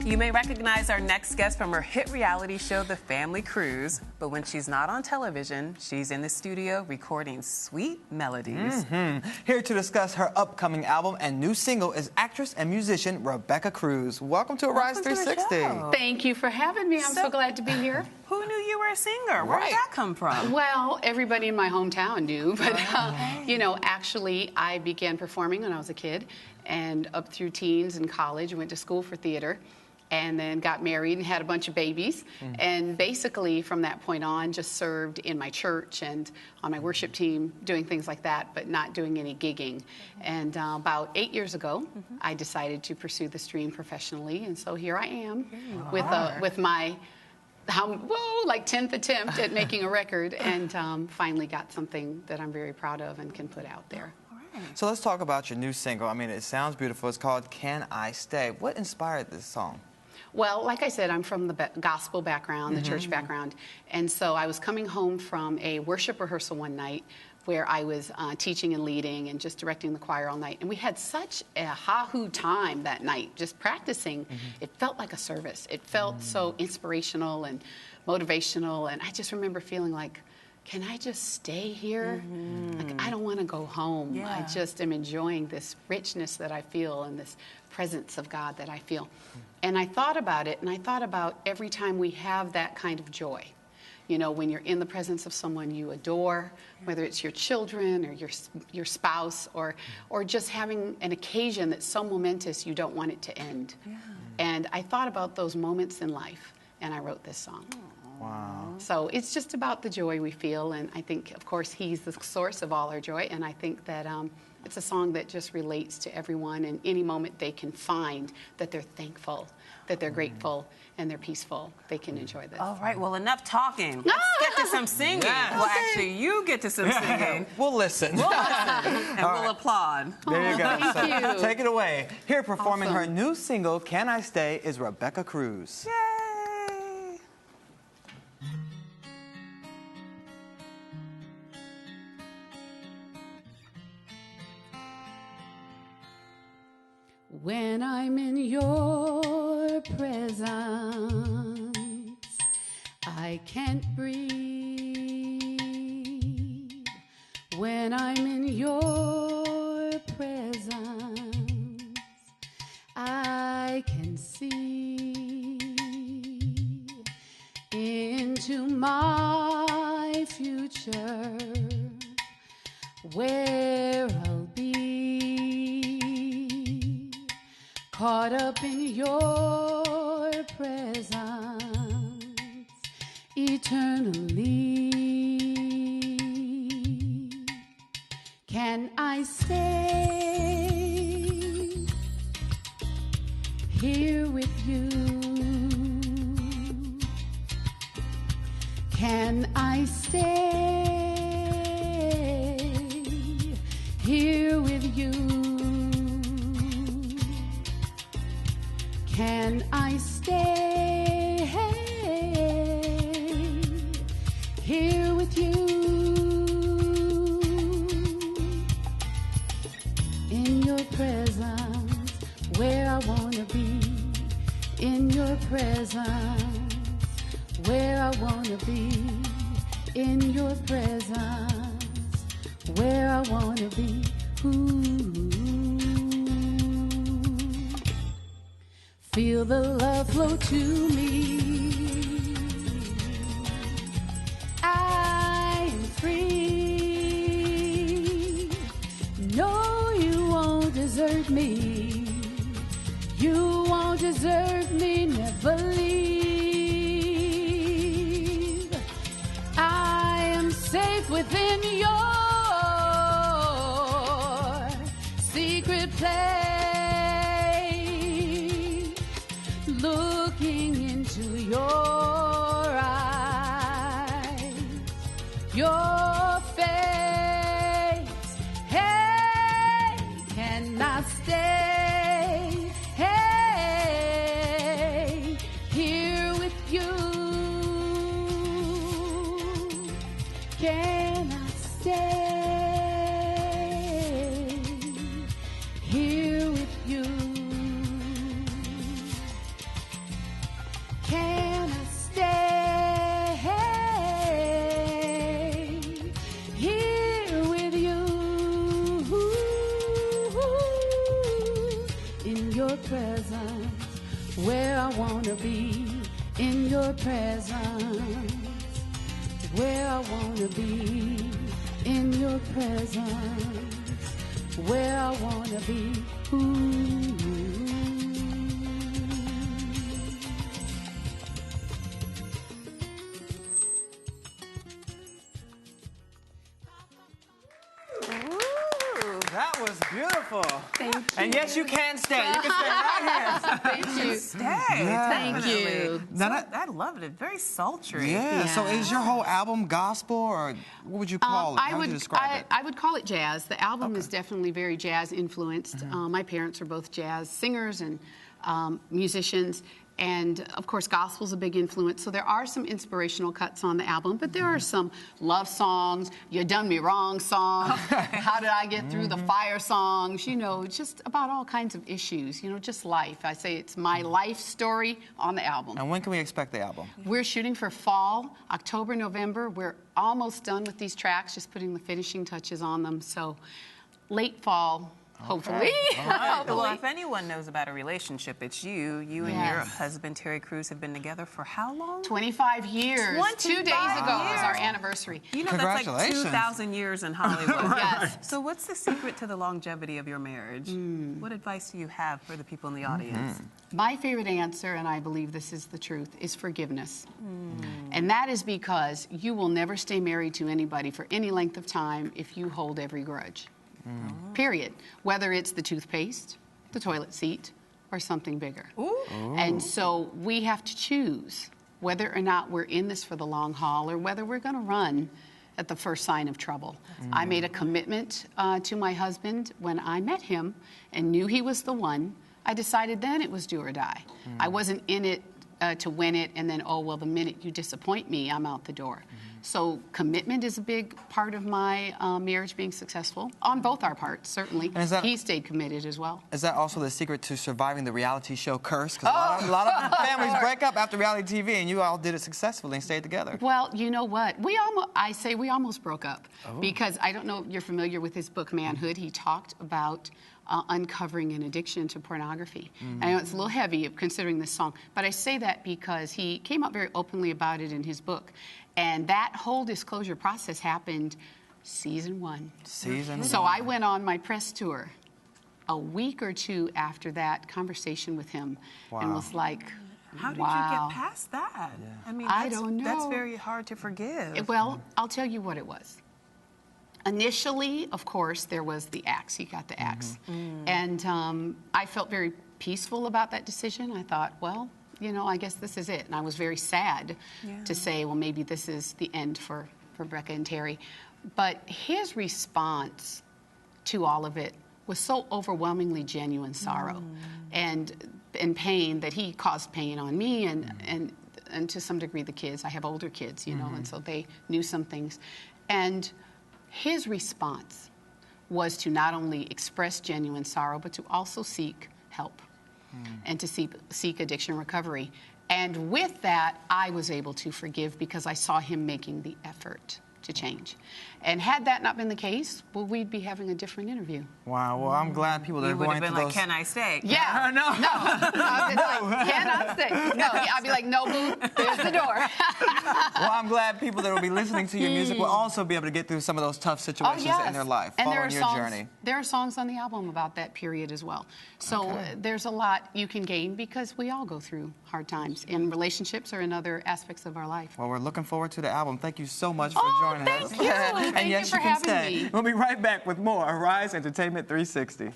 You may recognize our next guest from her hit reality show, The Family Cruise. But when she's not on television, she's in the studio recording sweet melodies. Here to discuss her upcoming album and new single is actress and musician Rebecca Cruz. Welcome to Arise 360. Thank you for having me. I'm so glad to be here. Who knew you were a singer? Where did that come from? Well, everybody in my hometown knew, but you know, actually, I began performing when I was a kid, and up through teens and college, went to school for theater, and then got married and had a bunch of babies. And basically, from that point on, just served in my church and on my worship team, doing things like that, but not doing any gigging. And about 8 years ago, I decided to pursue the stream professionally, and so here I am with my like 10th attempt at making a record, and finally got something that I'm very proud of and can put out there. So let's talk about your new single. I mean, it sounds beautiful. It's called Can I Stay? What inspired this song? Well, like I said, I'm from the gospel background, the church background, and so I was coming home from a worship rehearsal one night where I was teaching and leading and just directing the choir all night. And we had such a ha-hoo time that night, just practicing. It felt like a service. It felt so inspirational and motivational, and I just remember feeling like, can I just stay here? Like, I don't want to go home. I just am enjoying this richness that I feel and this presence of God that I feel. And I thought about it, and I thought about every time we have that kind of joy. You know, when you're in the presence of someone you adore, whether it's your children or your spouse, or just having an occasion that's so momentous you don't want it to end. And I thought about those moments in life, and I wrote this song. Wow. So it's just about the joy we feel, and I think, of course, he's the source of all our joy, and I think that it's a song that just relates to everyone, and any moment they can find that they're thankful, that they're grateful, and they're peaceful, they can enjoy this. All right, well, enough talking. Let's get to some singing. Well, actually, you get to some singing. We'll listen. We'll listen, and we'll applaud. There you go. Thank you. Take it away. Here performing her new single, Can I Stay, is Rebecca Cruz. Yay! When I'm in your presence, I can't breathe. When I'm in your presence, I can see into my future, where I'll be caught up in your presence eternally. Can I stay here with you? Can I stay here with you? Can I stay here with you? In your presence, where I want to be. In your presence, where I want to be. In your presence, where I want to be. Ooh. Feel the love flow to me. I am free. No, you won't desert me. You won't desert me, never leave. I am safe within your secret place. Looking into your eyes, your face. Hey, can I stay? Hey, here with you. Can I stay here presence, where I wanna be in your presence, where I wanna be in your presence, where I wanna be. Ooh. That was beautiful. Thank you. And yes, you can stay. You can stay right here. Thank you. Stay. Thank Definitely. you. So, I loved it. Very sultry. Yeah. So is your whole album gospel, or what would you call it? How would you describe it? I would call it jazz. The album is definitely very jazz influenced. Mm-hmm. My parents are both jazz singers and musicians. And of course, gospel's a big influence. So there are some inspirational cuts on the album, but there are some love songs, You Done Me Wrong songs, How Did I Get Through the Fire songs, you know, just about all kinds of issues, you know, just life. I say it's my life story on the album. And when can we expect the album? We're shooting for fall, October, November. We're almost done with these tracks, just putting the finishing touches on them. So late fall. Hopefully. Well, if anyone knows about a relationship, it's you. You and your husband, Terry Crews, have been together for how long? 25 years. 25 2 days ago was our anniversary. You know, that's like Congratulations. 2,000 years in Hollywood. Yes. So what's the secret to the longevity of your marriage? What advice do you have for the people in the audience? My favorite answer, and I believe this is the truth, is forgiveness. And that is because you will never stay married to anybody for any length of time if you hold every grudge. Period. Whether it's the toothpaste, the toilet seat, or something bigger. And so we have to choose whether or not we're in this for the long haul or whether we're going to run at the first sign of trouble. I made a commitment to my husband when I met him and knew he was the one. I decided then it was do or die. I wasn't in it to win it and then, oh, well, the minute you disappoint me, I'm out the door. So commitment is a big part of my marriage being successful, on both our parts, certainly. He stayed committed as well. Is that also the secret to surviving the reality show curse? Because a lot of families break up after reality TV, and you all did it successfully and stayed together. Well, you know what? We almost broke up because I don't know if you're familiar with his book, Manhood. He talked about uncovering an addiction to pornography. I know it's a little heavy considering this song, but I say that because he came out very openly about it in his book. And that whole disclosure process happened season 1. So I went on my press tour a week or 2 after that conversation with him and was like, How did you get past that? I mean, I don't know. That's very hard to forgive. Well, I'll tell you what it was. Initially, of course, there was the axe. He got the axe. And I felt very peaceful about that decision. I thought, well, you know, I guess this is it. And I was very sad to say, well, maybe this is the end for Brecca and Terry. But his response to all of it was so overwhelmingly genuine sorrow and pain that he caused pain on me and to some degree the kids. I have older kids, you know, and so they knew some things. And his response was to not only express genuine sorrow, but to also seek help and to seek addiction recovery. And with that, I was able to forgive because I saw him making the effort to change. And had that not been the case, well, we'd be having a different interview. Wow. Well, I'm glad people that are going through those... Can I stay? Yeah. No. I'd be like, can I stay? No. I'd be like, no, boo. There's the door. Well, I'm glad people that will be listening to your music will also be able to get through some of those tough situations in their life, and following your journey. There are songs on the album about that period as well. So there's a lot you can gain because we all go through hard times in relationships or in other aspects of our life. Well, we're looking forward to the album. Thank you so much for joining us. Thank you. And Thank yes, you for you can having stay. me. We'll be right back with more Arise Entertainment 360.